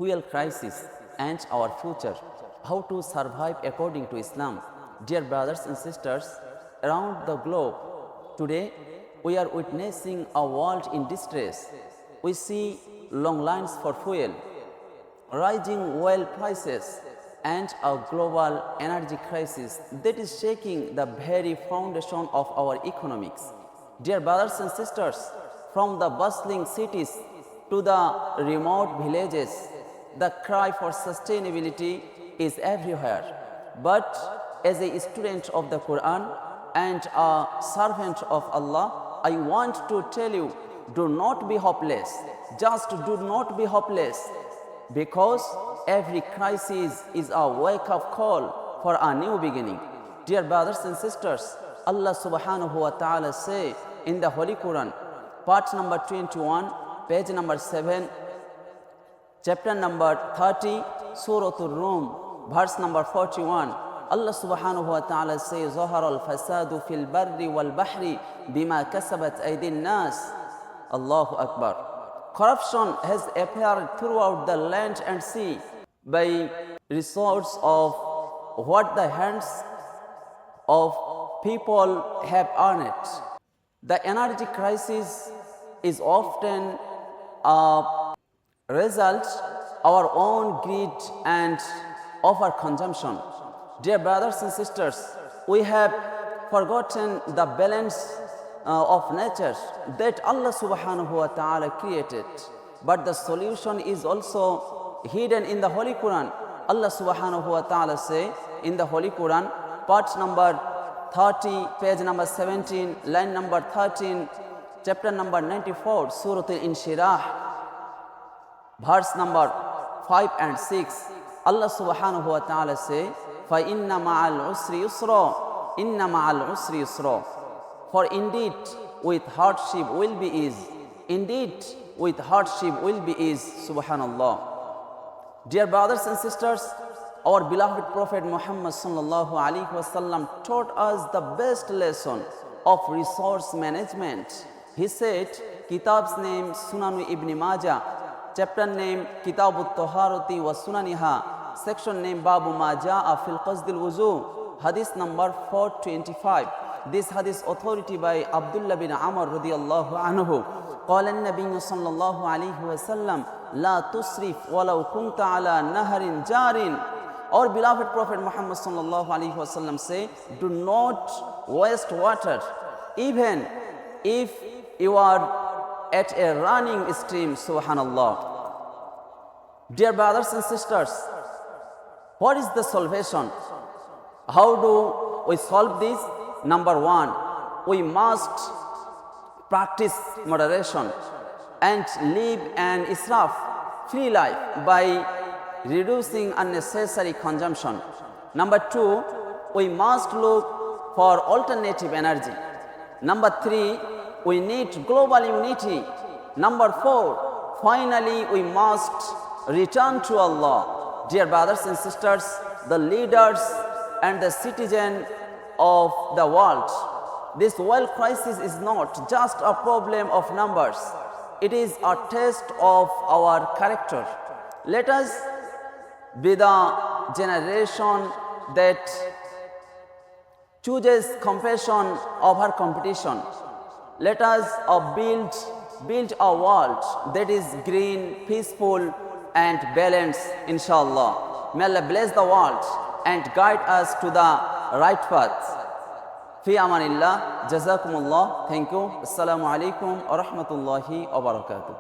fuel crisis, and our future. How to survive according to Islam. Dear brothers and sisters, around the globe, today we are witnessing a world in distress. We see long lines for fuel, rising oil prices, and a global energy crisis that is shaking the very foundation of our economics. Dear brothers and sisters, from the bustling cities to the remote villages, the cry for sustainability is everywhere. But as a student of the Quran and a servant of Allah, I want to tell you, do not be hopeless. Just do not be hopeless, because every crisis is a wake-up call for a new beginning. Dear brothers and sisters, Allah subhanahu wa ta'ala say in the Holy Quran, part number 21, page number 7, chapter number 30, Surah Ar-Rum, verse number 41. Allah subhanahu wa ta'ala says, ظهر الفساد في البر والبحر بما كسبت أيدي الناس. Allahu Akbar. Corruption has appeared throughout the land and sea by resorts of what the hands of people have earned. The energy crisis is often a result of our own greed and overconsumption. Dear brothers and sisters, we have forgotten the balance of nature that Allah subhanahu wa ta'ala created. But the solution is also hidden in the Holy Quran. Allah subhanahu wa ta'ala say in the Holy Quran, part number 30, page number 17, line number 13, chapter number 94, Surah Al-Inshirah, verse number 5 and 6. Allah subhanahu wa ta'ala say, فَإِنَّ مَعَ الْعُسْرِ يُسْرًا إِنَّ مَعَ الْعُسْرِ يُسْرًا. For indeed, with hardship will be ease. Indeed, with hardship will be ease. Subhanallah. Dear brothers and sisters, our beloved Prophet Muhammad sallallahu alaihi wasallam taught us the best lesson of resource management. He said, Kitab's name Sunan Ibn Majah, chapter name Kitab al-Taharati wa Sunaniha, section name Babu Ma Ja'a fil Qasdil Wuzu, hadith number 425. This hadith authority by Abdullah bin Amr radiyallahu anhu. قال النبي صلى الله عليه وسلم لا تسرف ولو كنت على نهر جار. Our beloved Prophet Muhammad sallallahu alaihi wasallam say, do not waste water, even if you are at a running stream. Subhanallah. Dear brothers and sisters, what is the salvation? How do we solve this? Number one, we must practice moderation and live an israf-free life by reducing unnecessary consumption. Number two, we must look for alternative energy. Number three, we need global unity. Number four, finally, we must return to Allah. Dear brothers and sisters, the leaders and the citizens of the world, this world crisis is not just a problem of numbers. It is a test of our character. Let us be the generation that chooses compassion over competition. Let us build a world that is green, peaceful, and balanced, inshallah. May Allah bless the world and guide us to the right path. Fi amanillah, jazakumullah, thank you. Assalamu alaikum wa rahmatullahi wa barakatuh.